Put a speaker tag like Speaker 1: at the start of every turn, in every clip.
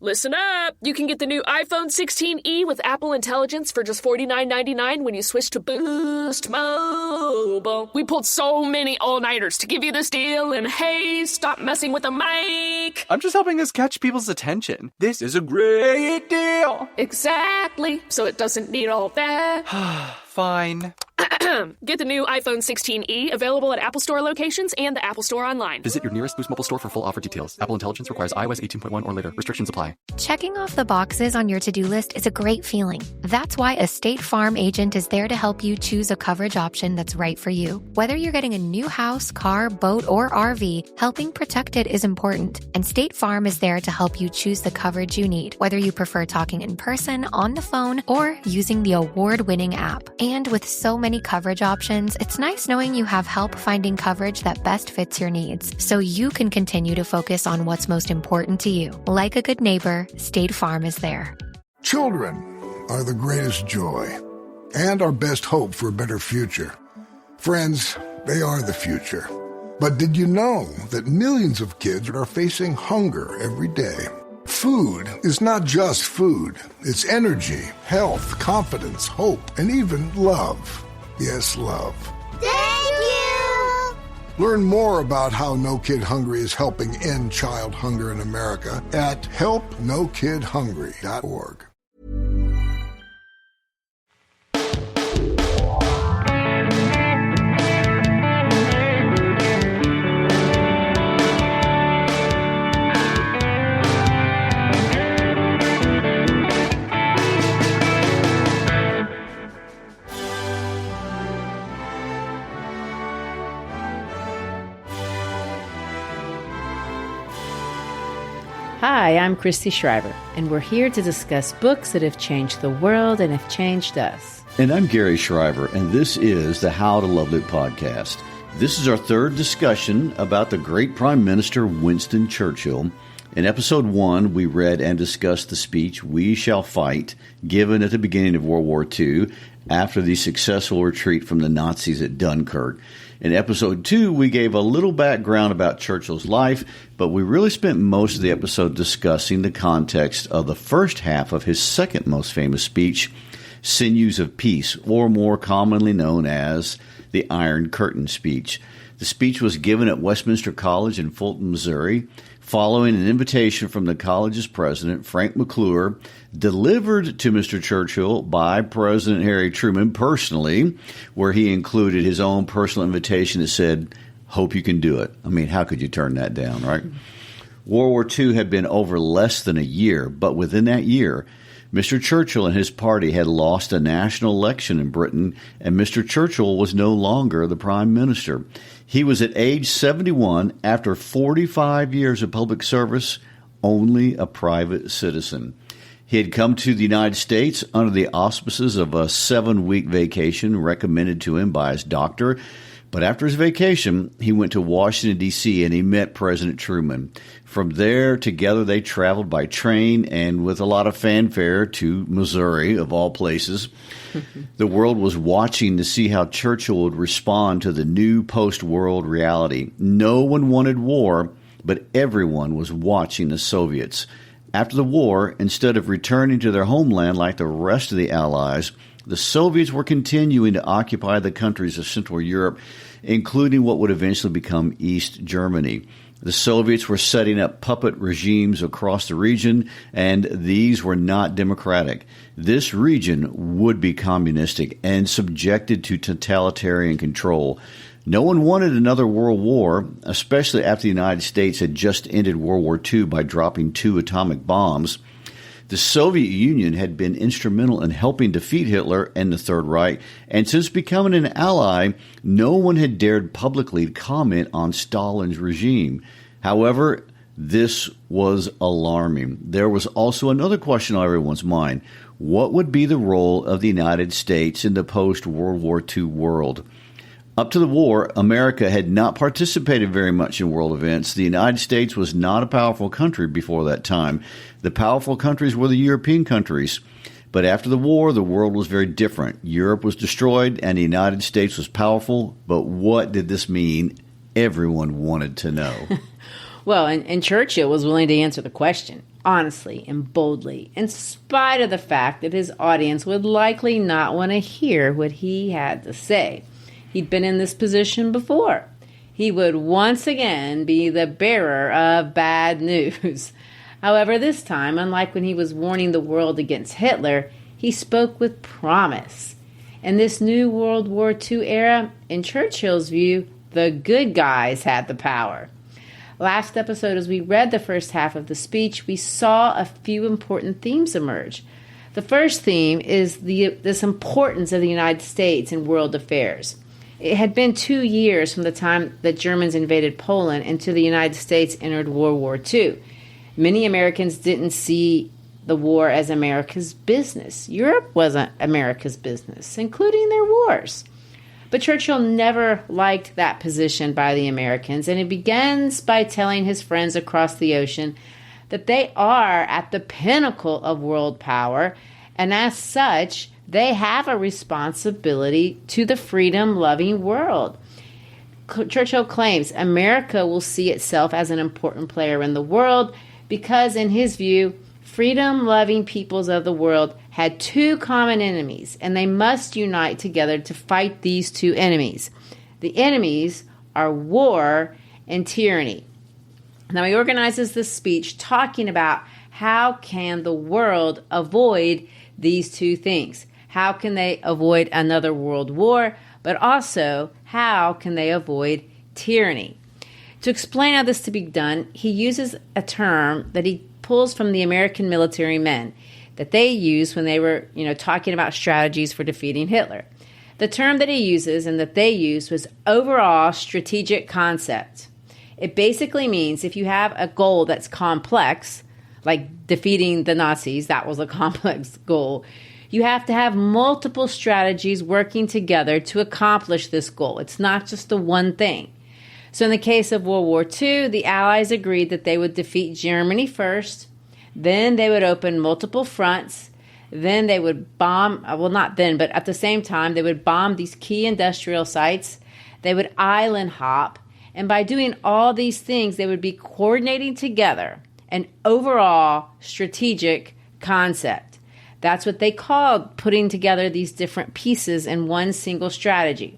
Speaker 1: Listen up! You can get the new iPhone 16e with Apple Intelligence for just $49.99 when you switch to Boost Mobile. We pulled so many all-nighters to give you this deal, and hey, stop messing with the mic!
Speaker 2: I'm just helping us catch people's attention. This is a great deal!
Speaker 1: Exactly, so it doesn't need all that.
Speaker 2: Fine.
Speaker 1: Get the new iPhone 16e, available at Apple Store locations and the Apple Store online.
Speaker 2: Visit your nearest Boost Mobile store for full offer details. Apple Intelligence requires iOS 18.1 or later. Restrictions apply.
Speaker 3: Checking off the boxes on your to-do list is a great feeling. That's why a State Farm agent is there to help you choose a coverage option that's right for you. Whether you're getting a new house, car, boat, or RV, helping protect it is important. And State Farm is there to help you choose the coverage you need, whether you prefer talking in person, on the phone, or using the award-winning app. And with so many coverage options, it's nice knowing you have help finding coverage that best fits your needs, so you can continue to focus on what's most important to you. Like a good neighbor, State Farm is there.
Speaker 4: Children are the greatest joy and our best hope for a better future. Friends, they are the future. But did you know that millions of kids are facing hunger every day? Food is not just food. It's energy, health, confidence, hope, and even love. Yes, love.
Speaker 5: Thank you!
Speaker 4: Learn more about how No Kid Hungry is helping end child hunger in America at helpnokidhungry.org.
Speaker 6: Hi, I'm Christy Schreiber, and we're here to discuss books that have changed the world and have changed us.
Speaker 7: And I'm Gary Schreiber, and this is the How to Love Lit podcast. This is our third discussion about the great Prime Minister Winston Churchill. In episode 1, we read and discussed the speech, "We Shall Fight," given at the beginning of World War II after the successful retreat from the Nazis at Dunkirk. In episode 2, we gave a little background about Churchill's life, but we really spent most of the episode discussing the context of the first half of his second most famous speech, Sinews of Peace, or more commonly known as the Iron Curtain speech. The speech was given at Westminster College in Fulton, Missouri, following an invitation from the college's president, Frank McClure, delivered to Mr. Churchill by President Harry Truman personally, where he included his own personal invitation that said, "Hope you can do it." I mean, how could you turn that down, right? World War II had been over less than a year, but within that year, Mr. Churchill and his party had lost a national election in Britain, and Mr. Churchill was no longer the prime minister. He was at age 71, after 45 years of public service, only a private citizen. He had come to the United States under the auspices of a 7-week vacation recommended to him by his doctor. But after his vacation, he went to Washington, D.C., and he met President Truman. From there, together they traveled by train and with a lot of fanfare to Missouri, of all places. The world was watching to see how Churchill would respond to the new post-world reality. No one wanted war, but everyone was watching the Soviets. After the war, instead of returning to their homeland like the rest of the Allies, the Soviets were continuing to occupy the countries of Central Europe, including what would eventually become East Germany. The Soviets were setting up puppet regimes across the region, and these were not democratic. This region would be communistic and subjected to totalitarian control. No one wanted another world war, especially after the United States had just ended World War II by dropping 2 atomic bombs. The Soviet Union had been instrumental in helping defeat Hitler and the Third Reich, and since becoming an ally, no one had dared publicly comment on Stalin's regime. However, this was alarming. There was also another question on everyone's mind. What would be the role of the United States in the post-World War II world? Up to the war, America had not participated very much in world events. The United States was not a powerful country before that time. The powerful countries were the European countries. But after the war, the world was very different. Europe was destroyed and the United States was powerful. But what did this mean? Everyone wanted to know.
Speaker 6: Well, and Churchill was willing to answer the question. honestly and boldly, in spite of the fact that his audience would likely not want to hear what he had to say. He'd been in this position before. He would once again be the bearer of bad news. However, this time, unlike when he was warning the world against Hitler, he spoke with promise. In this new World War II era, in Churchill's view, the good guys had the power. Last episode, as we read the first half of the speech, we saw a few important themes emerge. The first theme is this importance of the United States in world affairs. It had been 2 years from the time that Germans invaded Poland until the United States entered World War II. Many Americans didn't see the war as America's business. Europe wasn't America's business, including their wars. But Churchill never liked that position by the Americans, and he begins by telling his friends across the ocean that they are at the pinnacle of world power, and as such, they have a responsibility to the freedom-loving world. Churchill claims America will see itself as an important player in the world because, in his view, freedom-loving peoples of the world had two common enemies, and they must unite together to fight these two enemies. The enemies are war and tyranny. Now, he organizes this speech talking about how can the world avoid these two things. How can they avoid another world war, but also how can they avoid tyranny? To explain how this to be done, he uses a term that he pulls from the American military men that they used when they were, talking about strategies for defeating Hitler. The term that he uses and that they used was overall strategic concept. It basically means if you have a goal that's complex, like defeating the Nazis, that was a complex goal, you have to have multiple strategies working together to accomplish this goal. It's not just the one thing. So in the case of World War II, the Allies agreed that they would defeat Germany first, then they would open multiple fronts, then they would bomb, not then, but at the same time, they would bomb these key industrial sites, they would island hop, and by doing all these things, they would be coordinating together an overall strategic concept. That's what they called putting together these different pieces in one single strategy.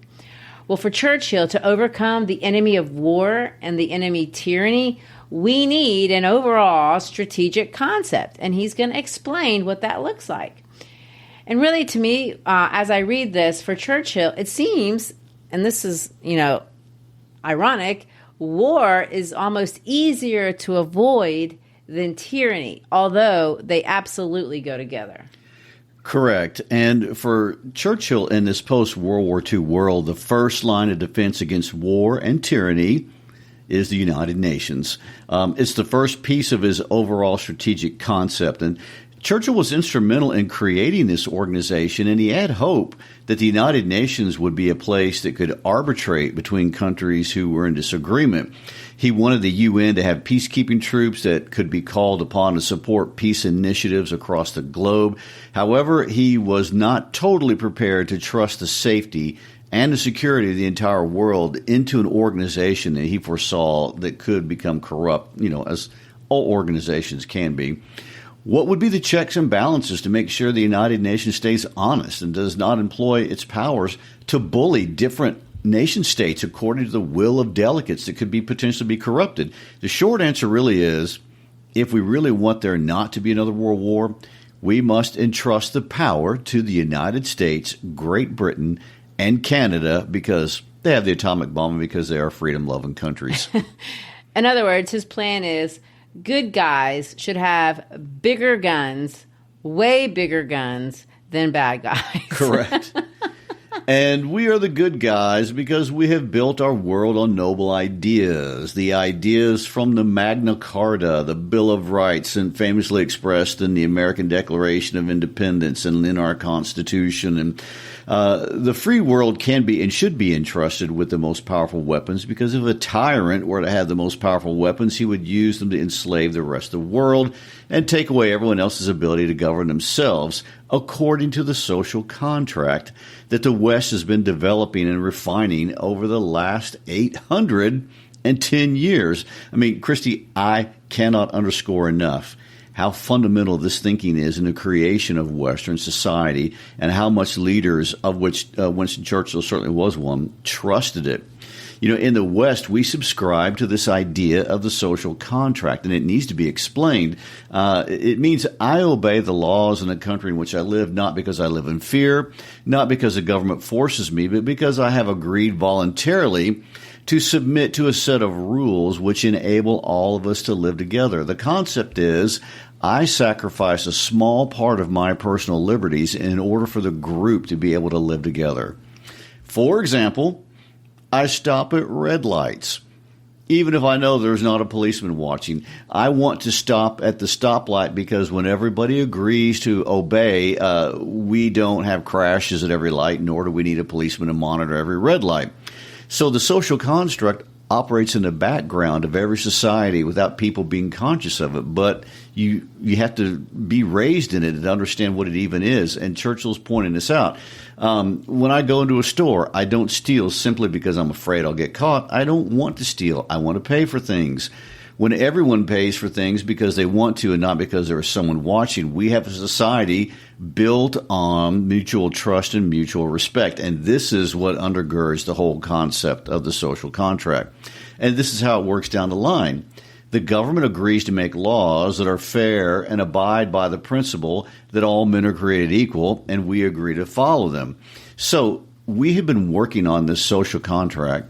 Speaker 6: Well, for Churchill, to overcome the enemy of war and the enemy tyranny, we need an overall strategic concept. And he's going to explain what that looks like. And really, to me, as I read this, for Churchill, it seems, and this is, ironic, war is almost easier to avoid than tyranny, although they absolutely go together.
Speaker 7: Correct. And for Churchill in this post-World War II world, the first line of defense against war and tyranny is the United Nations. It's the first piece of his overall strategic concept. And Churchill was instrumental in creating this organization, and he had hope that the United Nations would be a place that could arbitrate between countries who were in disagreement. He wanted the UN to have peacekeeping troops that could be called upon to support peace initiatives across the globe. However, he was not totally prepared to trust the safety and the security of the entire world into an organization that he foresaw that could become corrupt, as all organizations can be. What would be the checks and balances to make sure the United Nations stays honest and does not employ its powers to bully different nation states according to the will of delegates that could be potentially be corrupted? The short answer really is, if we really want there not to be another world war, we must entrust the power to the United States, Great Britain, and Canada because they have the atomic bomb and because they are freedom-loving countries.
Speaker 6: In other words, his plan is good guys should have bigger guns, way bigger guns than bad guys.
Speaker 7: Correct. And we are the good guys because we have built our world on noble ideas. The ideas from the Magna Carta, the Bill of Rights, and famously expressed in the American Declaration of Independence and in our Constitution. And the free world can be and should be entrusted with the most powerful weapons because if a tyrant were to have the most powerful weapons, he would use them to enslave the rest of the world and take away everyone else's ability to govern themselves according to the social contract that the West has been developing and refining over the last 810 years. I mean, Christy, I cannot underscore enough how fundamental this thinking is in the creation of Western society and how much leaders, of which Winston Churchill certainly was one, trusted it. You know, in the West, we subscribe to this idea of the social contract, and it needs to be explained. It means I obey the laws in the country in which I live, not because I live in fear, not because the government forces me, but because I have agreed voluntarily to submit to a set of rules which enable all of us to live together. The concept is I sacrifice a small part of my personal liberties in order for the group to be able to live together. For example, I stop at red lights. Even if I know there's not a policeman watching, I want to stop at the stoplight because when everybody agrees to obey, we don't have crashes at every light, nor do we need a policeman to monitor every red light. So the social construct operates in the background of every society without people being conscious of it. But you have to be raised in it and understand what it even is. And Churchill's pointing this out. When I go into a store, I don't steal simply because I'm afraid I'll get caught. I don't want to steal. I want to pay for things. When everyone pays for things because they want to and not because there is someone watching, we have a society built on mutual trust and mutual respect. And this is what undergirds the whole concept of the social contract. And this is how it works down the line. The government agrees to make laws that are fair and abide by the principle that all men are created equal, and we agree to follow them. So we have been working on this social contract,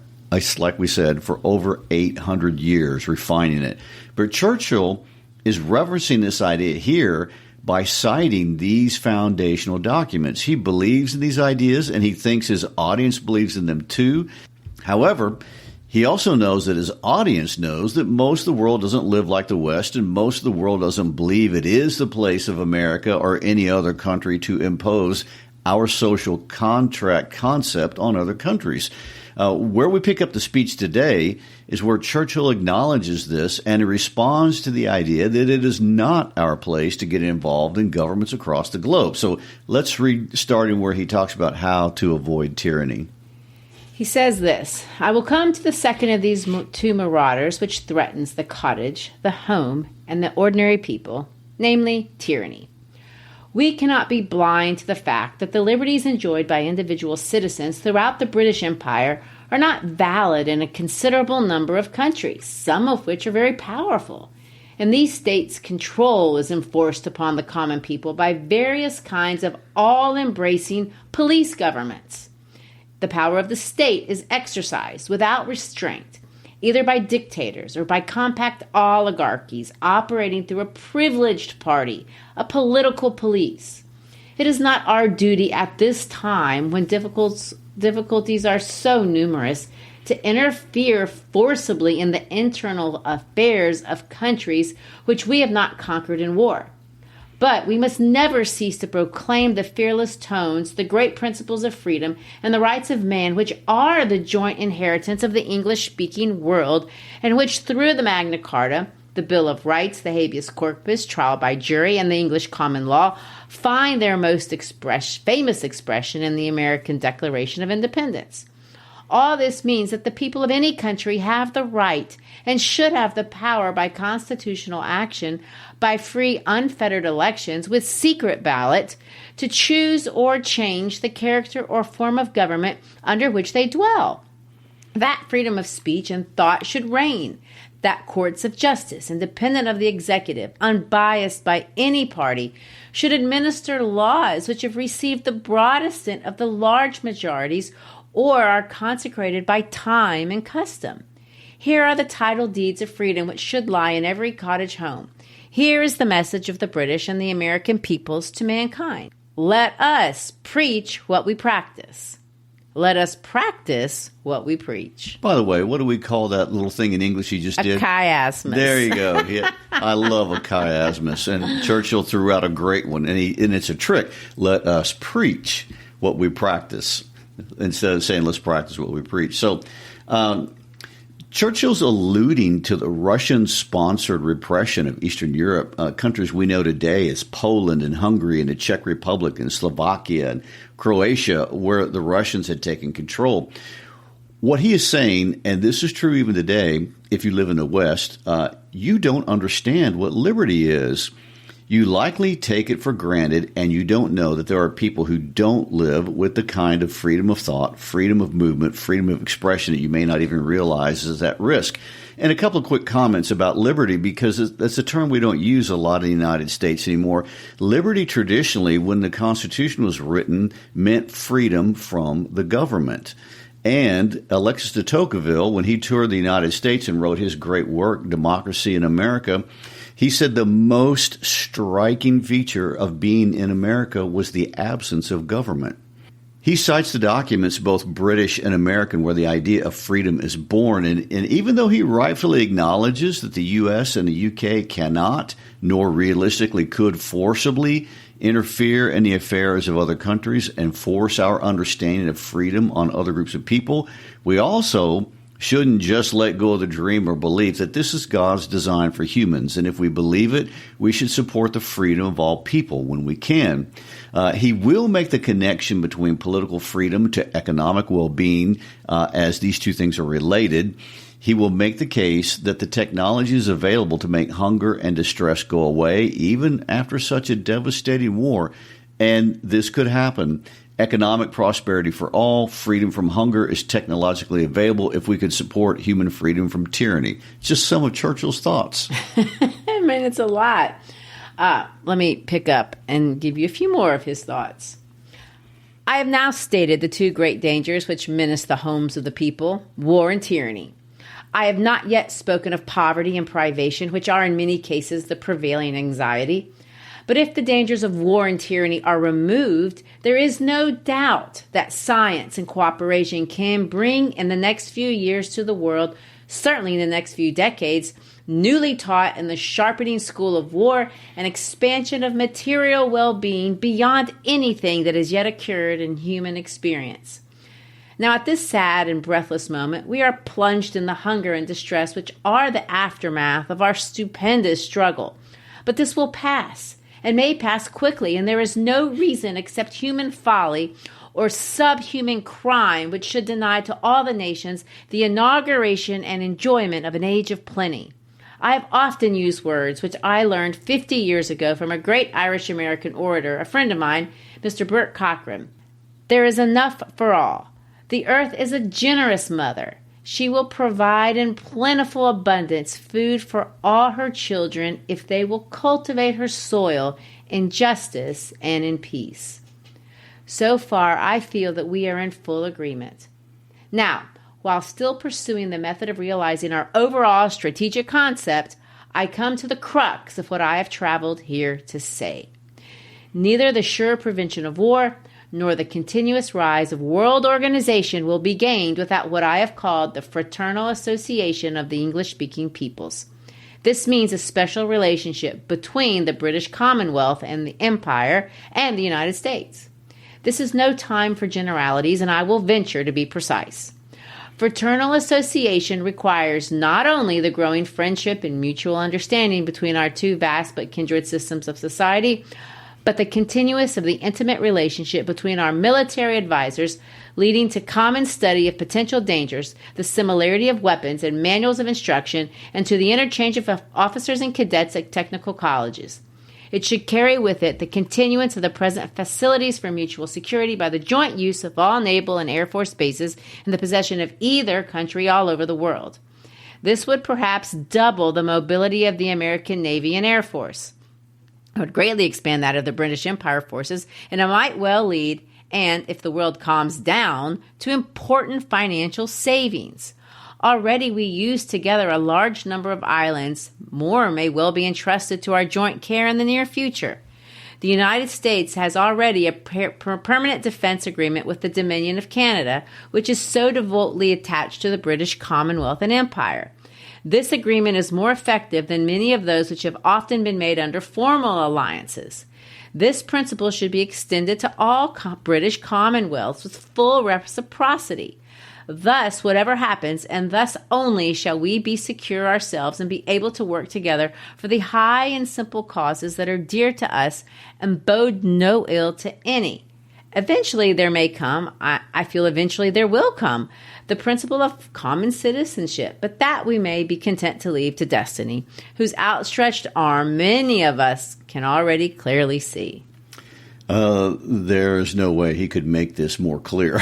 Speaker 7: like we said, for over 800 years, refining it. But Churchill is referencing this idea here by citing these foundational documents. He believes in these ideas, and he thinks his audience believes in them too. However, he also knows that his audience knows that most of the world doesn't live like the West, and most of the world doesn't believe it is the place of America or any other country to impose our social contract concept on other countries. Where we pick up the speech today is where Churchill acknowledges this and he responds to the idea that it is not our place to get involved in governments across the globe. So let's read starting where he talks about how to avoid tyranny.
Speaker 6: He says this, I will come to the second of these two marauders which threatens the cottage, the home, and the ordinary people, namely tyranny. We cannot be blind to the fact that the liberties enjoyed by individual citizens throughout the British Empire are not valid in a considerable number of countries, some of which are very powerful. In these states, control is enforced upon the common people by various kinds of all-embracing police governments. The power of the state is exercised without restraint, either by dictators or by compact oligarchies operating through a privileged party, a political police. It is not our duty at this time, when difficulties are so numerous, to interfere forcibly in the internal affairs of countries which we have not conquered in war. But we must never cease to proclaim the fearless tones, the great principles of freedom, and the rights of man, which are the joint inheritance of the English-speaking world, and which through the Magna Carta, the Bill of Rights, the habeas corpus, trial by jury, and the English common law, find their most famous expression in the American Declaration of Independence. All this means that the people of any country have the right and should have the power by constitutional action, by free, unfettered elections with secret ballot, to choose or change the character or form of government under which they dwell. That freedom of speech and thought should reign. That courts of justice, independent of the executive, unbiased by any party, should administer laws which have received the broad assent of the large majorities or are consecrated by time and custom. Here are the title deeds of freedom which should lie in every cottage home. Here is the message of the British and the American peoples to mankind. Let us preach what we practice. Let us practice what we preach.
Speaker 7: By the way, what do we call that little thing in English you just did?
Speaker 6: A chiasmus.
Speaker 7: There you go. Yeah, I love a chiasmus. And Churchill threw out a great one, and it's a trick. Let us preach what we practice, instead of saying let's practice what we preach. So Churchill's alluding to the Russian-sponsored repression of Eastern Europe, countries we know today as Poland and Hungary and the Czech Republic and Slovakia and Croatia, where the Russians had taken control. What he is saying, and this is true even today, if you live in the West, you don't understand what liberty is. you likely take it for granted, and you don't know that there are people who don't live with the kind of freedom of thought, freedom of movement, freedom of expression that you may not even realize is at risk. And a couple of quick comments about liberty, because that's a term we don't use a lot in the United States anymore. Liberty traditionally, when the Constitution was written, meant freedom from the government. And Alexis de Tocqueville, when he toured the United States and wrote his great work, Democracy in America, he said the most striking feature of being in America was the absence of government. He cites the documents, both British and American, where the idea of freedom is born. And even though he rightfully acknowledges that the U.S. and the U.K. cannot, nor realistically could forcibly interfere in the affairs of other countries and force our understanding of freedom on other groups of people, we also shouldn't just let go of the dream or belief that this is God's design for humans. And if we believe it, we should support the freedom of all people when we can. He will make the connection between political freedom to economic well-being, as these two things are related. He will make the case that the technology is available to make hunger and distress go away, even after such a devastating war. And this could happen. Economic prosperity for all, freedom from hunger is technologically available if we could support human freedom from tyranny. Just some of Churchill's thoughts.
Speaker 6: I mean, it's a lot. Let me pick up and give you a few more of his thoughts. I have now stated the two great dangers which menace the homes of the people, war and tyranny. I have not yet spoken of poverty and privation, which are in many cases the prevailing anxiety. But if the dangers of war and tyranny are removed, there is no doubt that science and cooperation can bring in the next few years to the world, certainly in the next few decades, newly taught in the sharpening school of war, an expansion of material well-being beyond anything that has yet occurred in human experience. Now, at this sad and breathless moment, we are plunged in the hunger and distress which are the aftermath of our stupendous struggle. But this will pass, and may pass quickly, and there is no reason except human folly or subhuman crime which should deny to all the nations the inauguration and enjoyment of an age of plenty. I have often used words which I learned 50 years ago from a great Irish-American orator, a friend of mine, Mr. Burt Cochran. There is enough for all. The earth is a generous mother. She will provide in plentiful abundance food for all her children if they will cultivate her soil in justice and in peace. So far, I feel that we are in full agreement. Now, while still pursuing the method of realizing our overall strategic concept, I come to the crux of what I have traveled here to say. Neither the sure prevention of war nor the continuous rise of world organization will be gained without what I have called the fraternal association of the English-speaking peoples. This means a special relationship between the British Commonwealth and the Empire and the United States. This is no time for generalities, and I will venture to be precise. Fraternal association requires not only the growing friendship and mutual understanding between our two vast but kindred systems of society, but the continuance of the intimate relationship between our military advisors, leading to common study of potential dangers, the similarity of weapons and manuals of instruction, and to the interchange of officers and cadets at technical colleges. It should carry with it the continuance of the present facilities for mutual security by the joint use of all naval and air force bases in the possession of either country all over the world. This would perhaps double the mobility of the American Navy and Air Force. It would greatly expand that of the British Empire forces, and it might well lead, and if the world calms down, to important financial savings. Already we use together a large number of islands. More may well be entrusted to our joint care in the near future. The United States has already a permanent defense agreement with the Dominion of Canada, which is so devotedly attached to the British Commonwealth and Empire. This agreement is more effective than many of those which have often been made under formal alliances. This principle should be extended to all British commonwealths with full reciprocity. Thus, whatever happens, and thus only shall we be secure ourselves and be able to work together for the high and simple causes that are dear to us and bode no ill to any. Eventually there may come, I feel eventually there will come, the principle of common citizenship, but that we may be content to leave to destiny, whose outstretched arm many of us can already clearly see.
Speaker 7: There's no way he could make this more clear.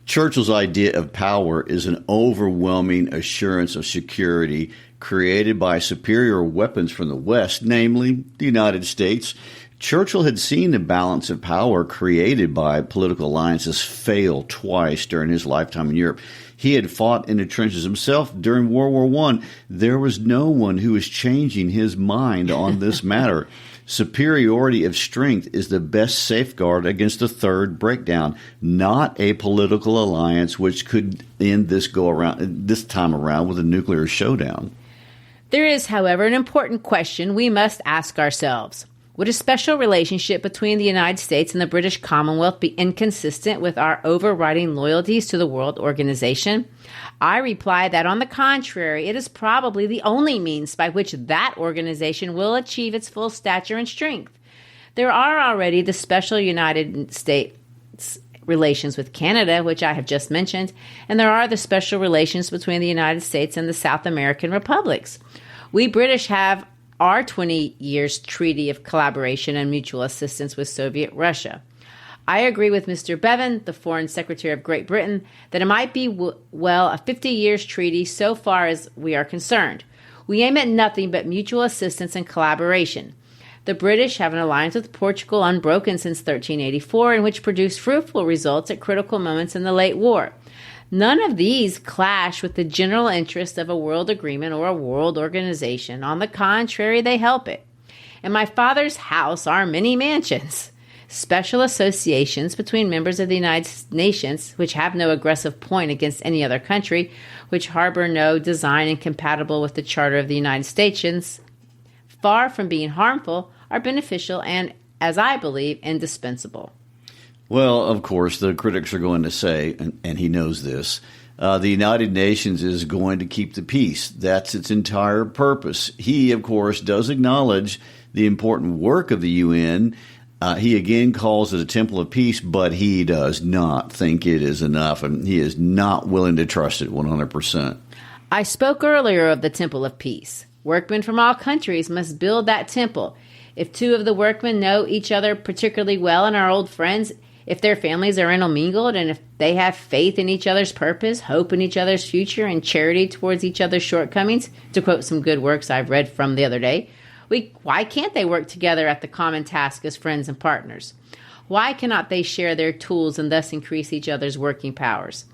Speaker 7: Churchill's idea of power is an overwhelming assurance of security created by superior weapons from the West, namely the United States. Churchill had seen the balance of power created by political alliances fail twice during his lifetime in Europe. He had fought in the trenches himself during World War I. There was no one who was changing his mind on this matter. Superiority of strength is the best safeguard against a third breakdown, not a political alliance which could end this time around with a nuclear showdown.
Speaker 6: There is, however, an important question we must ask ourselves. Would a special relationship between the United States and the British Commonwealth be inconsistent with our overriding loyalties to the World Organization? I reply that, on the contrary, it is probably the only means by which that organization will achieve its full stature and strength. There are already the special United States relations with Canada, which I have just mentioned, and there are the special relations between the United States and the South American republics. We British have our 20 years treaty of collaboration and mutual assistance with Soviet Russia. I agree with Mr. Bevan, the Foreign Secretary of Great Britain, that it might be, a 50 years treaty so far as we are concerned. We aim at nothing but mutual assistance and collaboration. The British have an alliance with Portugal unbroken since 1384, and which produced fruitful results at critical moments in the late war. None of these clash with the general interest of a world agreement or a world organization. On the contrary, they help it. In my father's house are many mansions, special associations between members of the United Nations, which have no aggressive point against any other country, which harbor no design incompatible with the Charter of the United States, far from being harmful, are beneficial and, as I believe, indispensable.
Speaker 7: Well, of course, the critics are going to say, and he knows this, the United Nations is going to keep the peace. That's its entire purpose. He, of course, does acknowledge the important work of the UN. He again calls it a temple of peace, but he does not think it is enough, and he is not willing to trust it 100%.
Speaker 6: I spoke earlier of the temple of peace. Workmen from all countries must build that temple. If two of the workmen know each other particularly well and are old friends, if their families are intermingled, and if they have faith in each other's purpose, hope in each other's future, and charity towards each other's shortcomings, to quote some good works I've read from the other day, why can't they work together at the common task as friends and partners? Why cannot they share their tools and thus increase each other's working powers?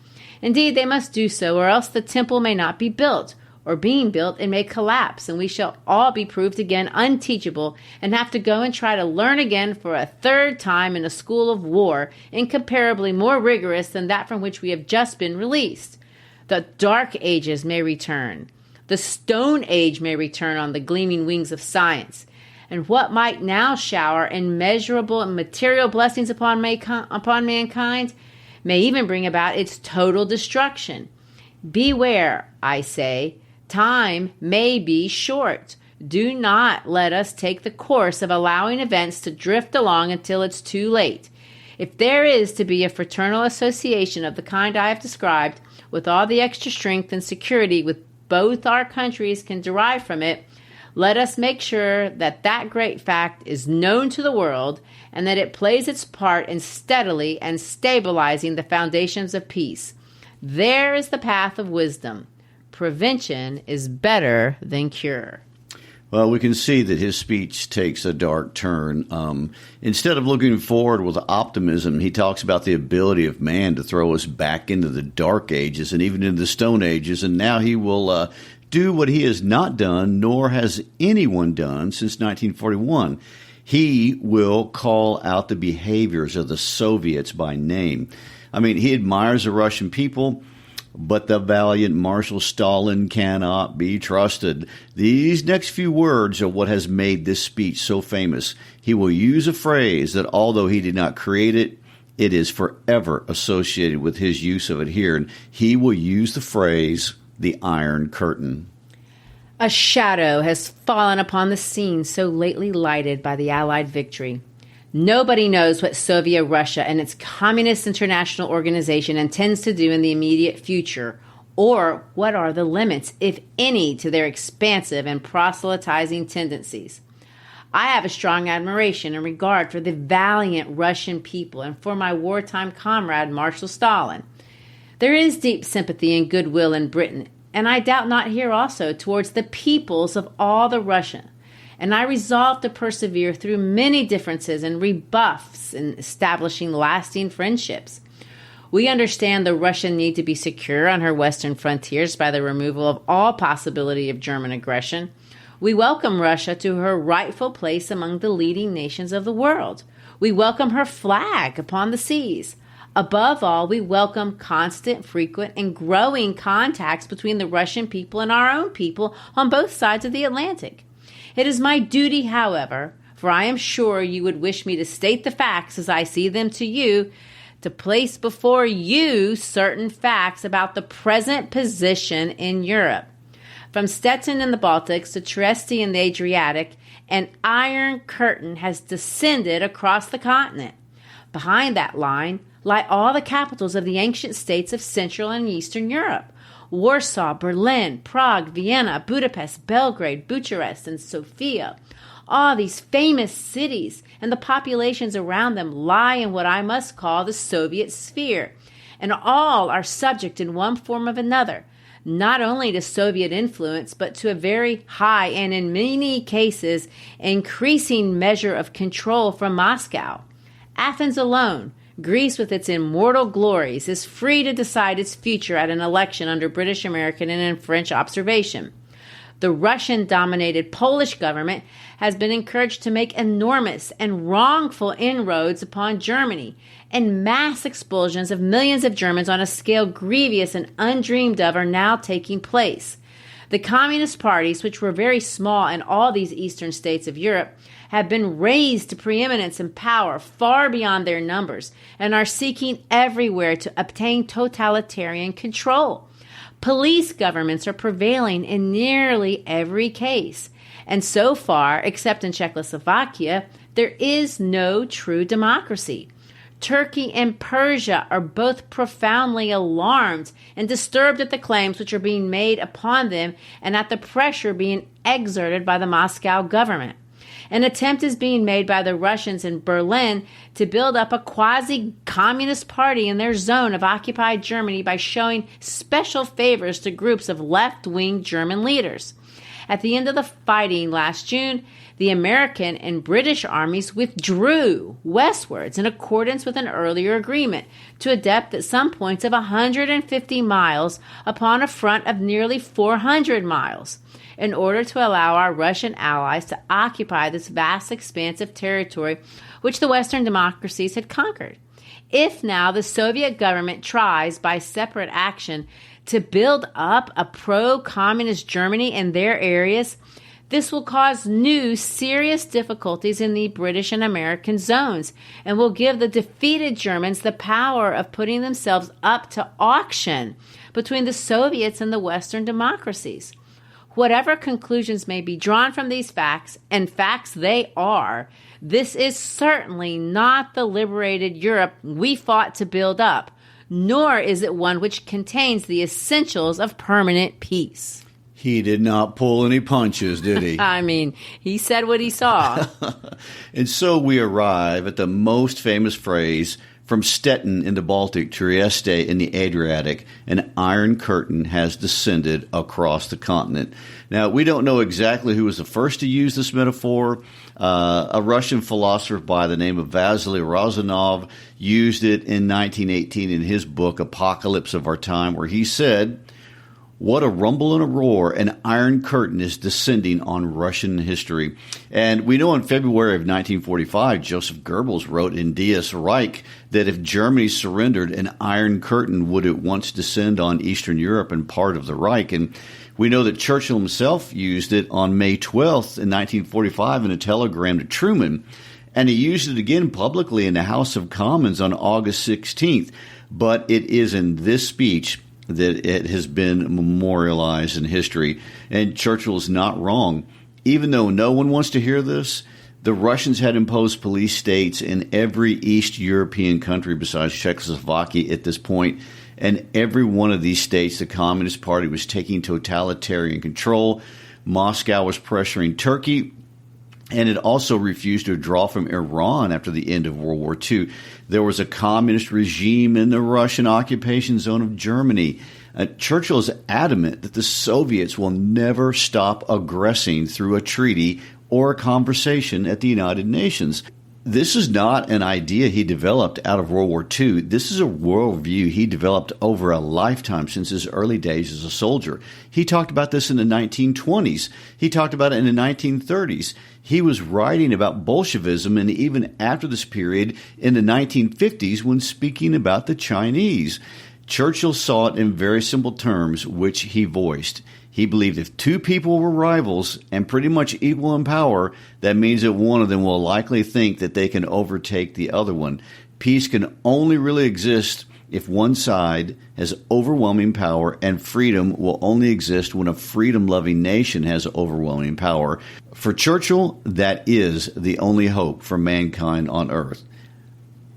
Speaker 6: Indeed, they must do so, or else the temple may not be built, or being built, it may collapse, and we shall all be proved again unteachable and have to go and try to learn again for a third time in a school of war, incomparably more rigorous than that from which we have just been released. The dark ages may return. The Stone Age may return on the gleaming wings of science. And what might now shower immeasurable and material blessings upon mankind may even bring about its total destruction. Beware, I say. Time may be short. Do not let us take the course of allowing events to drift along until it's too late. If there is to be a fraternal association of the kind I have described, with all the extra strength and security with both our countries can derive from it, let us make sure that that great fact is known to the world and that it plays its part in steadily and stabilizing the foundations of peace. There is the path of wisdom. Prevention is better than cure.
Speaker 7: Well, we can see that his speech takes a dark turn. Instead of looking forward with optimism, he talks about the ability of man to throw us back into the dark ages and even into the stone ages. And now he will do what he has not done, nor has anyone done since 1941. He will call out the behaviors of the Soviets by name. I mean, he admires the Russian people, but the valiant Marshal Stalin cannot be trusted. These next few words are what has made this speech so famous. He will use a phrase that, although he did not create it, it is forever associated with his use of it here. And he will use the phrase, the Iron Curtain.
Speaker 6: A shadow has fallen upon the scene so lately lighted by the Allied victory. Nobody knows what Soviet Russia and its Communist International Organization intends to do in the immediate future, or what are the limits, if any, to their expansive and proselytizing tendencies. I have a strong admiration and regard for the valiant Russian people and for my wartime comrade Marshal Stalin. There is deep sympathy and goodwill in Britain, and I doubt not here also towards the peoples of all the Russian. And I resolve to persevere through many differences and rebuffs in establishing lasting friendships. We understand the Russian need to be secure on her western frontiers by the removal of all possibility of German aggression. We welcome Russia to her rightful place among the leading nations of the world. We welcome her flag upon the seas. Above all, we welcome constant, frequent, and growing contacts between the Russian people and our own people on both sides of the Atlantic. It is my duty, however, for I am sure you would wish me to state the facts as I see them to you, to place before you certain facts about the present position in Europe. From Stettin in the Baltics to Trieste in the Adriatic, an iron curtain has descended across the continent. Behind that line lie all the capitals of the ancient states of Central and Eastern Europe. Warsaw, Berlin, Prague, Vienna, Budapest, Belgrade, Bucharest, and Sofia. All these famous cities and the populations around them lie in what I must call the Soviet sphere, and all are subject in one form or another, not only to Soviet influence, but to a very high and in many cases increasing measure of control from Moscow. Athens alone, Greece with its immortal glories, is free to decide its future at an election under British, American, and in French observation. The Russian-dominated Polish government has been encouraged to make enormous and wrongful inroads upon Germany, and mass expulsions of millions of Germans on a scale grievous and undreamed of are now taking place. The communist parties, which were very small in all these eastern states of Europe, have been raised to preeminence and power far beyond their numbers and are seeking everywhere to obtain totalitarian control. Police governments are prevailing in nearly every case, and so far, except in Czechoslovakia, there is no true democracy. Turkey and Persia are both profoundly alarmed and disturbed at the claims which are being made upon them and at the pressure being exerted by the Moscow government. An attempt is being made by the Russians in Berlin to build up a quasi-communist party in their zone of occupied Germany by showing special favors to groups of left-wing German leaders. At the end of the fighting last June, the American and British armies withdrew westwards in accordance with an earlier agreement to a depth at some points of 150 miles upon a front of nearly 400 miles, in order to allow our Russian allies to occupy this vast expanse of territory which the Western democracies had conquered. If now the Soviet government tries by separate action to build up a pro-communist Germany in their areas, this will cause new serious difficulties in the British and American zones and will give the defeated Germans the power of putting themselves up to auction between the Soviets and the Western democracies. Whatever conclusions may be drawn from these facts, and facts they are, this is certainly not the liberated Europe we fought to build up, nor is it one which contains the essentials of permanent peace.
Speaker 7: He did not pull any punches, did he?
Speaker 6: I mean, he said what he saw.
Speaker 7: And so we arrive at the most famous phrase from Stettin in the Baltic, Trieste in the Adriatic, an iron curtain has descended across the continent. Now, we don't know exactly who was the first to use this metaphor. A Russian philosopher by the name of Vasily Rozanov used it in 1918 in his book, Apocalypse of Our Time, where he said, "What a rumble and a roar, an iron curtain is descending on Russian history." And we know in February of 1945, Joseph Goebbels wrote in Dies Reich that if Germany surrendered, an iron curtain would at once descend on Eastern Europe and part of the Reich. And we know that Churchill himself used it on May 12th in 1945 in a telegram to Truman. And he used it again publicly in the House of Commons on August 16th. But it is in this speech that it has been memorialized in history. And Churchill is not wrong. Even though no one wants to hear this, The Russians had imposed police states in every East European country besides Czechoslovakia at this point, and every one of these states, the Communist Party was taking totalitarian control. Moscow was pressuring Turkey, and it also refused to withdraw from Iran after the end of World War II. There was a communist regime in the Russian occupation zone of Germany. Churchill is adamant that the Soviets will never stop aggressing through a treaty or a conversation at the United Nations. This is not an idea he developed out of World War II. This is a worldview he developed over a lifetime since his early days as a soldier. He talked about this in the 1920s. He talked about it in the 1930s. He was writing about Bolshevism, and even after this period in the 1950s when speaking about the Chinese. Churchill saw it in very simple terms, which he voiced. He believed if two people were rivals and pretty much equal in power, that means that one of them will likely think that they can overtake the other one. Peace can only really exist if one side has overwhelming power, and freedom will only exist when a freedom-loving nation has overwhelming power. For Churchill, that is the only hope for mankind on earth.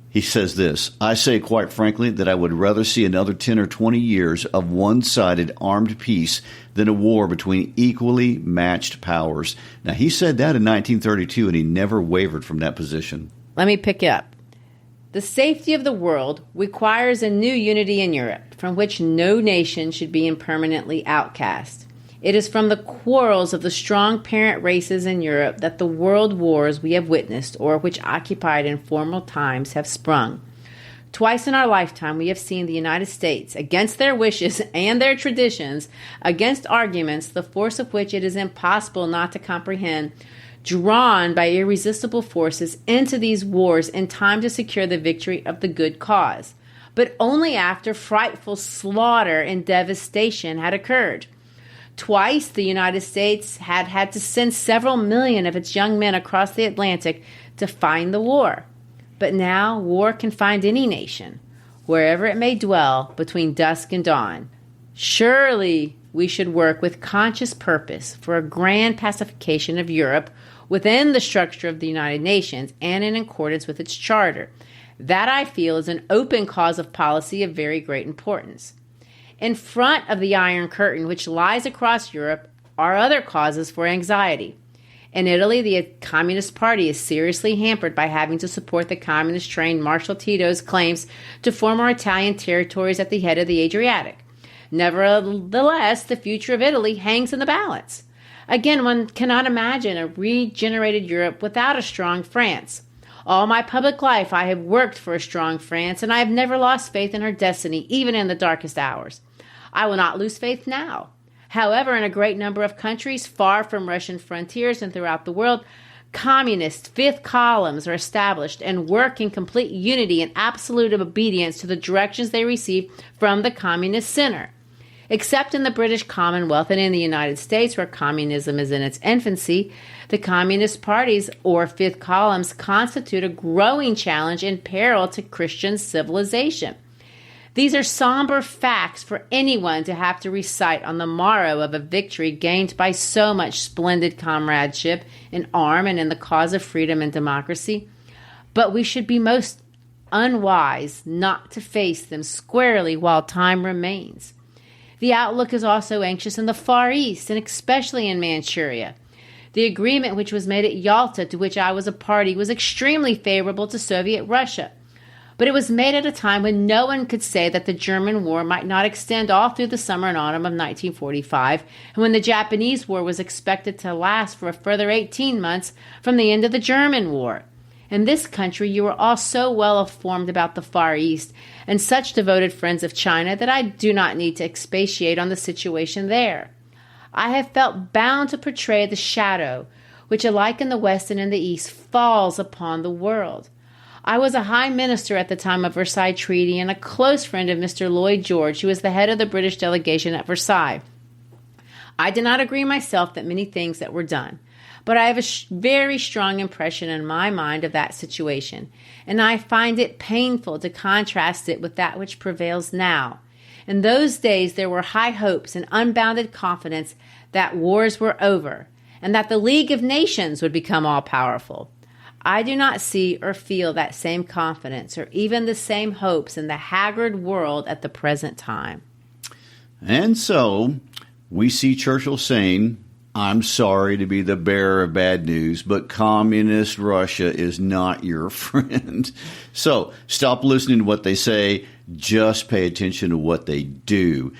Speaker 7: He says this, I say quite frankly that I would rather see another 10 or 20 years of one-sided armed peace than a war between equally matched powers. Now, he said that in 1932, and he never wavered from that position.
Speaker 6: Let me pick it up. The safety of the world requires a new unity in Europe, from which no nation should be impermanently outcast. It is from the quarrels of the strong parent races in Europe that the world wars we have witnessed, or which occupied in former times, have sprung. Twice in our lifetime we have seen the United States, against their wishes and their traditions, against arguments, the force of which it is impossible not to comprehend, drawn by irresistible forces into these wars in time to secure the victory of the good cause, but only after frightful slaughter and devastation had occurred. Twice the United States had to send several million of its young men across the Atlantic to find the war. But now war can find any nation, wherever it may dwell between dusk and dawn. Surely we should work with conscious purpose for a grand pacification of Europe within the structure of the United Nations and in accordance with its charter. That, I feel, is an open cause of policy of very great importance. In front of the Iron Curtain, which lies across Europe, are other causes for anxiety. In Italy, the Communist Party is seriously hampered by having to support the communist-trained Marshal Tito's claims to former Italian territories at the head of the Adriatic. Nevertheless, the future of Italy hangs in the balance. Again, one cannot imagine a regenerated Europe without a strong France. All my public life I have worked for a strong France, and I have never lost faith in her destiny, even in the darkest hours. I will not lose faith now. However, in a great number of countries far from Russian frontiers and throughout the world, communist fifth columns are established and work in complete unity and absolute obedience to the directions they receive from the communist center. Except in the British Commonwealth and in the United States, where communism is in its infancy, the communist parties, or fifth columns, constitute a growing challenge and peril to Christian civilization. These are somber facts for anyone to have to recite on the morrow of a victory gained by so much splendid comradeship in arm and in the cause of freedom and democracy. But we should be most unwise not to face them squarely while time remains. The outlook is also anxious in the Far East, and especially in Manchuria. The agreement which was made at Yalta, to which I was a party, was extremely favorable to Soviet Russia. But it was made at a time when no one could say that the German war might not extend all through the summer and autumn of 1945, and when the Japanese war was expected to last for a further 18 months from the end of the German war. In this country, you are all so well informed about the Far East and such devoted friends of China that I do not need to expatiate on the situation there. I have felt bound to portray the shadow which, alike in the West and in the East, falls upon the world. I was a high minister at the time of Versailles Treaty and a close friend of Mr. Lloyd George, who was the head of the British delegation at Versailles. I did not agree myself that many things that were done, but I have a very strong impression in my mind of that situation, and I find it painful to contrast it with that which prevails now. In those days there were high hopes and unbounded confidence that wars were over, and that the League of Nations would become all-powerful. I do not see or feel that same confidence or even the same hopes in the haggard world at the present time.
Speaker 7: And so we see Churchill saying, I'm sorry to be the bearer of bad news, but communist Russia is not your friend. So stop listening to what they say. Just pay attention to what they do.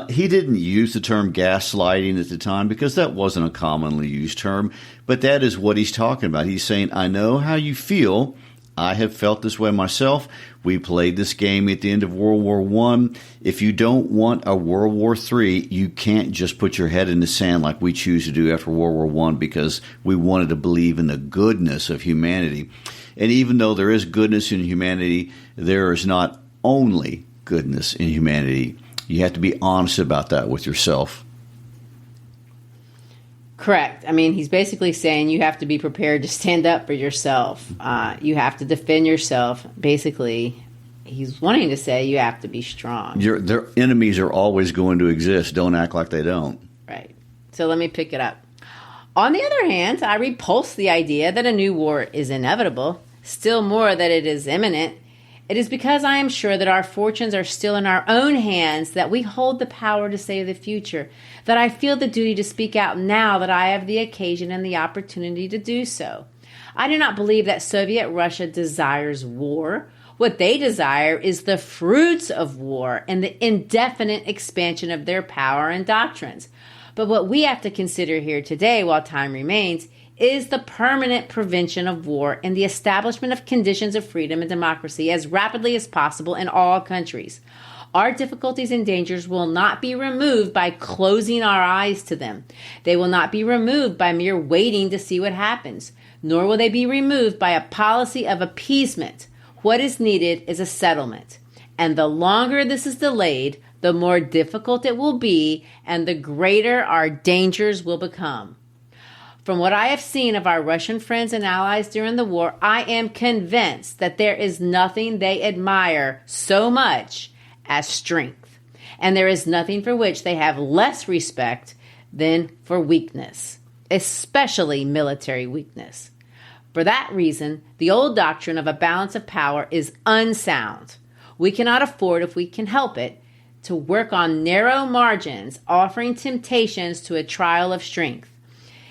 Speaker 7: He didn't use the term gaslighting at the time because that wasn't a commonly used term, but that is what he's talking about. He's saying, I know how you feel. I have felt this way myself. We played this game at the end of World War I. If you don't want a World War III, you can't just put your head in the sand like we choose to do after World War I because we wanted to believe in the goodness of humanity. And even though there is goodness in humanity, there is not only goodness in humanity. You have to be honest about that with yourself.
Speaker 6: Correct. I mean, he's basically saying you have to be prepared to stand up for yourself. You have to defend yourself. Basically, he's wanting to say you have to be strong.
Speaker 7: Their enemies are always going to exist. Don't act like they don't.
Speaker 6: Right. So let me pick it up. On the other hand, I repulse the idea that a new war is inevitable, still more that it is imminent. It is because I am sure that our fortunes are still in our own hands, that we hold the power to save the future, that I feel the duty to speak out now that I have the occasion and the opportunity to do so. I do not believe that Soviet Russia desires war. What they desire is the fruits of war and the indefinite expansion of their power and doctrines. But what we have to consider here today, while time remains, is the permanent prevention of war and the establishment of conditions of freedom and democracy as rapidly as possible in all countries. Our difficulties and dangers will not be removed by closing our eyes to them. They will not be removed by mere waiting to see what happens, nor will they be removed by a policy of appeasement. What is needed is a settlement. And the longer this is delayed, the more difficult it will be and the greater our dangers will become. From what I have seen of our Russian friends and allies during the war, I am convinced that there is nothing they admire so much as strength, and there is nothing for which they have less respect than for weakness, especially military weakness. For that reason, the old doctrine of a balance of power is unsound. We cannot afford, if we can help it, to work on narrow margins, offering temptations to a trial of strength.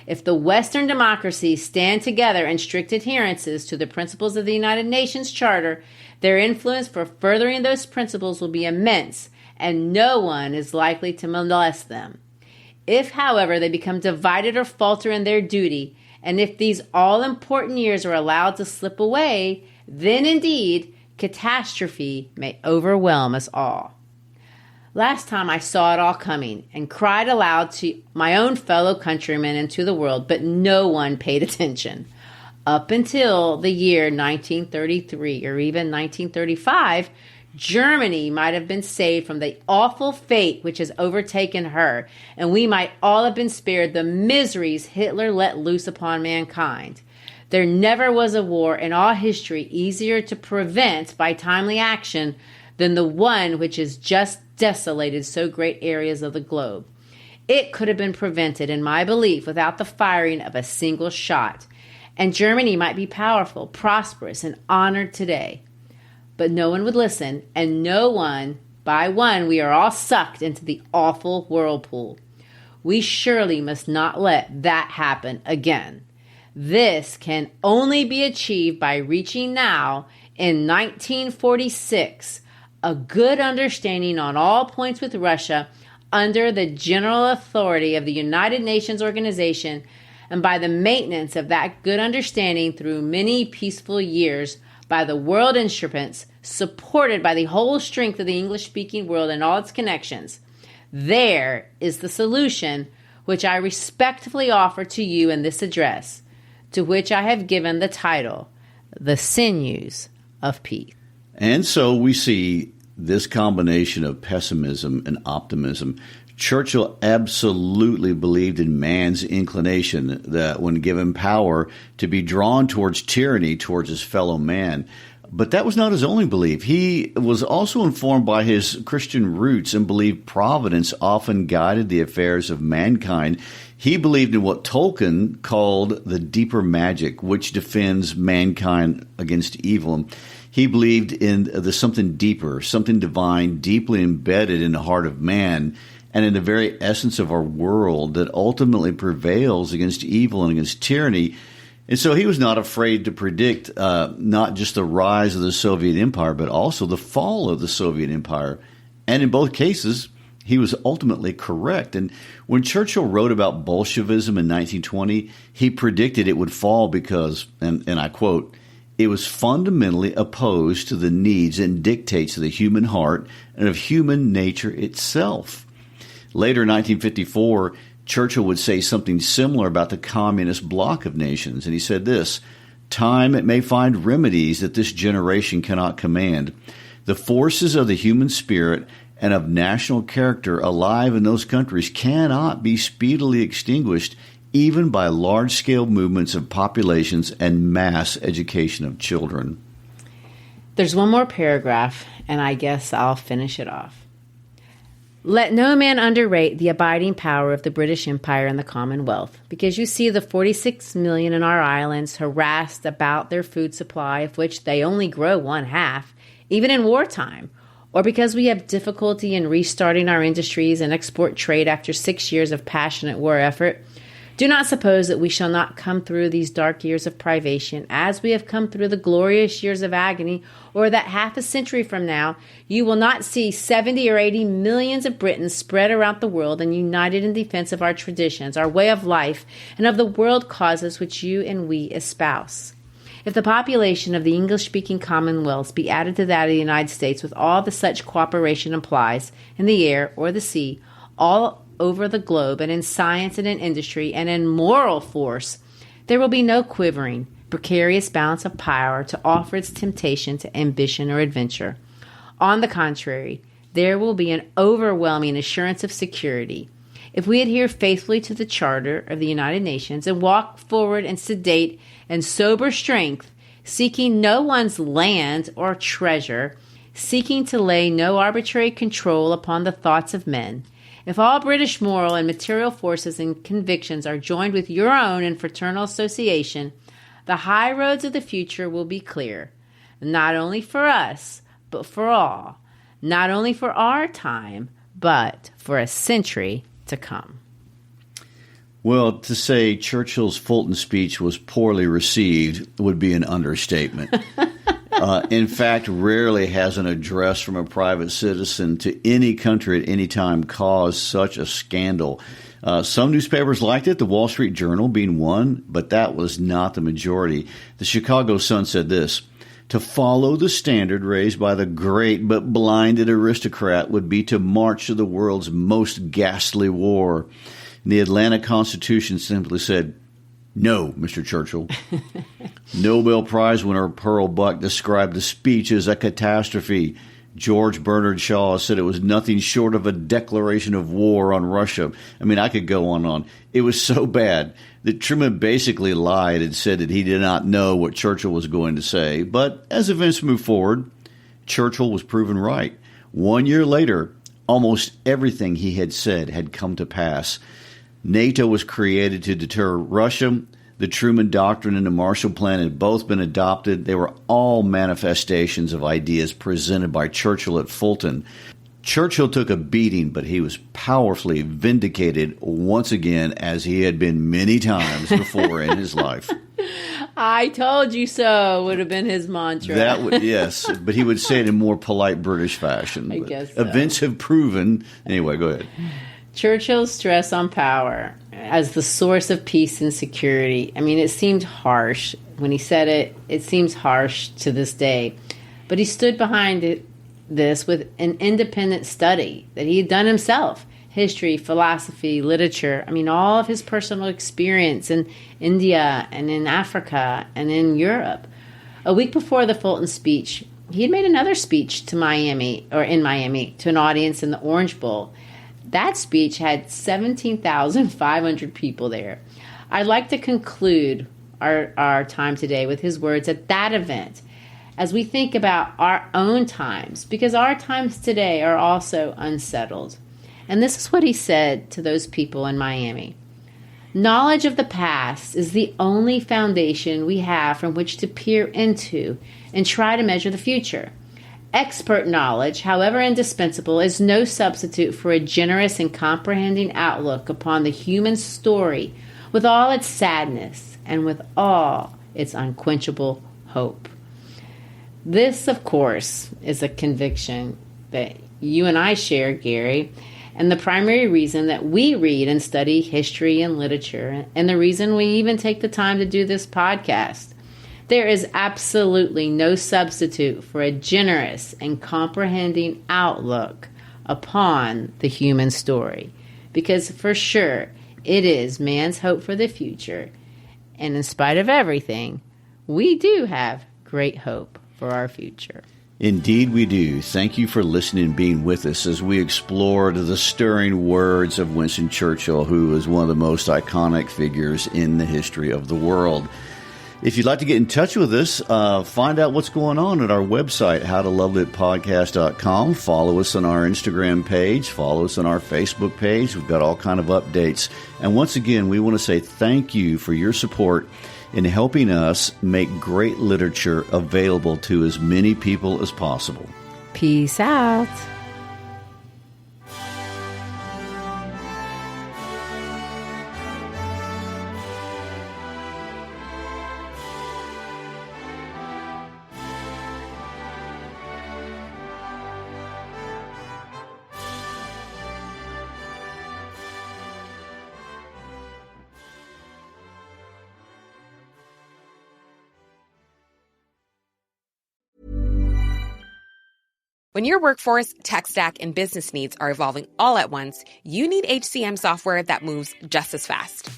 Speaker 6: If the Western democracies stand together in strict adherences to the principles of the United Nations Charter, their influence for furthering those principles will be immense, and no one is likely to molest them. If, however, they become divided or falter in their duty, and if these all-important years are allowed to slip away, then indeed catastrophe may overwhelm us all. Last time I saw it all coming and cried aloud to my own fellow countrymen and to the world, but no one paid attention. Up until the year 1933 or even 1935, Germany might have been saved from the awful fate which has overtaken her, and we might all have been spared the miseries Hitler let loose upon mankind. There never was a war in all history easier to prevent by timely action than the one which has just desolated so great areas of the globe. It could have been prevented, in my belief, without the firing of a single shot, and Germany might be powerful, prosperous, and honored today. But no one would listen, and one by one we are all sucked into the awful whirlpool. We surely must not let that happen again. This can only be achieved by reaching now, in 1946, a good understanding on all points with Russia under the general authority of the United Nations Organization, and by the maintenance of that good understanding through many peaceful years by the world instruments supported by the whole strength of the English-speaking world and all its connections. There is the solution which I respectfully offer to you in this address, to which I have given the title, The Sinews of Peace. And
Speaker 7: so we see this combination of pessimism and optimism. Churchill absolutely believed in man's inclination that when given power to be drawn towards tyranny towards his fellow man. But that was not his only belief. He was also informed by his Christian roots and believed providence often guided the affairs of mankind. He believed in what Tolkien called the deeper magic, which defends mankind against evil. He believed in the something deeper, something divine, deeply embedded in the heart of man and in the very essence of our world that ultimately prevails against evil and against tyranny. And so he was not afraid to predict not just the rise of the Soviet Empire, but also the fall of the Soviet Empire. And in both cases, he was ultimately correct. And when Churchill wrote about Bolshevism in 1920, he predicted it would fall because, and I quote, it was fundamentally opposed to the needs and dictates of the human heart and of human nature itself. Later in 1954, Churchill would say something similar about the communist bloc of nations, and he said this, "Time it may find remedies that this generation cannot command. The forces of the human spirit and of national character alive in those countries cannot be speedily extinguished even by large-scale movements of populations and mass education of children."
Speaker 6: There's one more paragraph, and I guess I'll finish it off. Let no man underrate the abiding power of the British Empire and the Commonwealth, because you see the 46 million in our islands harassed about their food supply, of which they only grow one half, even in wartime, or because we have difficulty in restarting our industries and export trade after 6 years of passionate war effort. Do not suppose that we shall not come through these dark years of privation as we have come through the glorious years of agony, or that half a century from now you will not see 70 or 80 millions of Britons spread around the world and united in defense of our traditions, our way of life, and of the world causes which you and we espouse. If the population of the English-speaking commonwealths be added to that of the United States with all that such cooperation implies, in the air or the sea, all over the globe, and in science and in industry and in moral force, there will be no quivering, precarious balance of power to offer its temptation to ambition or adventure. On the contrary, there will be an overwhelming assurance of security. If we adhere faithfully to the Charter of the United Nations and walk forward in sedate and sober strength, seeking no one's land or treasure, seeking to lay no arbitrary control upon the thoughts of men, if all British moral and material forces and convictions are joined with your own in fraternal association, the high roads of the future will be clear, not only for us, but for all, not only for our time, but for a century to come.
Speaker 7: Well, to say Churchill's Fulton speech was poorly received would be an understatement. In fact, rarely has an address from a private citizen to any country at any time caused such a scandal. Some newspapers liked it, the Wall Street Journal being one, but that was not the majority. The Chicago Sun said this, "To follow the standard raised by the great but blinded aristocrat would be to march to the world's most ghastly war." And the Atlanta Constitution simply said, "No, Mr. Churchill." Nobel Prize winner Pearl Buck described the speech as a catastrophe. George Bernard Shaw said it was nothing short of a declaration of war on Russia. I mean, I could go on and on. It was so bad that Truman basically lied and said that he did not know what Churchill was going to say. But as events moved forward, Churchill was proven right. 1 year later, almost everything he had said had come to pass. NATO was created to deter Russia. The Truman Doctrine and the Marshall Plan had both been adopted. They were all manifestations of ideas presented by Churchill at Fulton. Churchill took a beating, but he was powerfully vindicated once again, as he had been many times before in his life.
Speaker 6: I told you so would have been his mantra.
Speaker 7: That would, yes, but he would say it in more polite British fashion.
Speaker 6: I guess so.
Speaker 7: Events have proven. Anyway, go ahead.
Speaker 6: Churchill's stress on power as the source of peace and security. I mean, it seemed harsh when he said it. It seems harsh to this day. But he stood behind this with an independent study that he had done himself. History, philosophy, literature. I mean, all of his personal experience in India and in Africa and in Europe. A week before the Fulton speech, he had made another speech to in Miami, to an audience in the Orange Bowl. That speech had 17,500 people there. I'd like to conclude our time today with his words at that event as we think about our own times, because our times today are also unsettled. And this is what he said to those people in Miami. Knowledge of the past is the only foundation we have from which to peer into and try to measure the future. Expert knowledge, however indispensable, is no substitute for a generous and comprehending outlook upon the human story with all its sadness and with all its unquenchable hope. This, of course, is a conviction that you and I share, Gary, and the primary reason that we read and study history and literature, and the reason we even take the time to do this podcast. There is absolutely no substitute for a generous and comprehending outlook upon the human story, because for sure it is man's hope for the future. And in spite of everything, we do have great hope for our future.
Speaker 7: Indeed we do. Thank you for listening and being with us as we explored the stirring words of Winston Churchill, who is one of the most iconic figures in the history of the world. If you'd like to get in touch with us, find out what's going on at our website, howtolovelitpodcast.com. Follow us on our Instagram page. Follow us on our Facebook page. We've got all kind of updates. And once again, we want to say thank you for your support in helping us make great literature available to as many people as possible.
Speaker 6: Peace out.
Speaker 8: When your workforce, tech stack, and business needs are evolving all at once, you need HCM software that moves just as fast.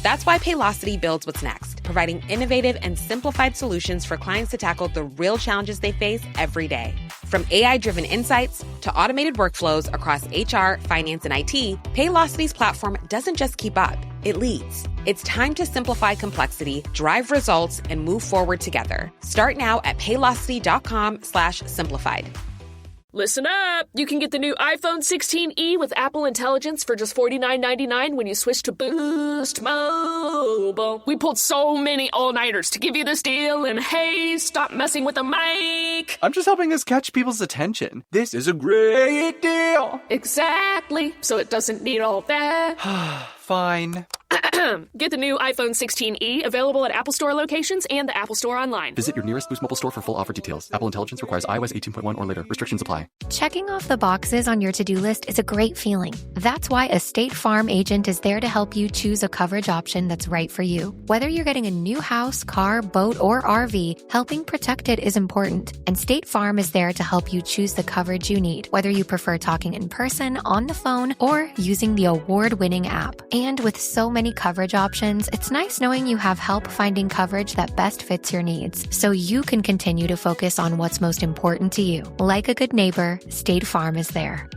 Speaker 8: That's why Paylocity builds what's next, providing innovative and simplified solutions for clients to tackle the real challenges they face every day. From AI-driven insights to automated workflows across HR, finance, and IT, Paylocity's platform doesn't just keep up, it leads. It's time to simplify complexity, drive results, and move forward together. Start now at paylocity.com/simplified.
Speaker 1: Listen up! You can get the new iPhone 16e with Apple Intelligence for just $49.99 when you switch to Boost Mobile. We pulled so many all-nighters to give you this deal, and hey, stop messing with the mic!
Speaker 2: I'm just helping us catch people's attention. This is a great deal.
Speaker 1: Exactly, so it doesn't need all that.
Speaker 2: Fine.
Speaker 1: Get the new iPhone 16e, available at Apple Store locations and the Apple Store online.
Speaker 2: Visit your nearest Boost Mobile store for full offer details. Apple Intelligence requires iOS 18.1 or later. Restrictions apply.
Speaker 3: Checking off the boxes on your to-do list is a great feeling. That's why a State Farm agent is there to help you choose a coverage option that's right for you. Whether you're getting a new house, car, boat, or RV, helping protect it is important. And State Farm is there to help you choose the coverage you need, whether you prefer talking in person, on the phone, or using the award-winning app. And with so many coverage options, it's nice knowing you have help finding coverage that best fits your needs, so you can continue to focus on what's most important to you. Like a good neighbor, State Farm is there.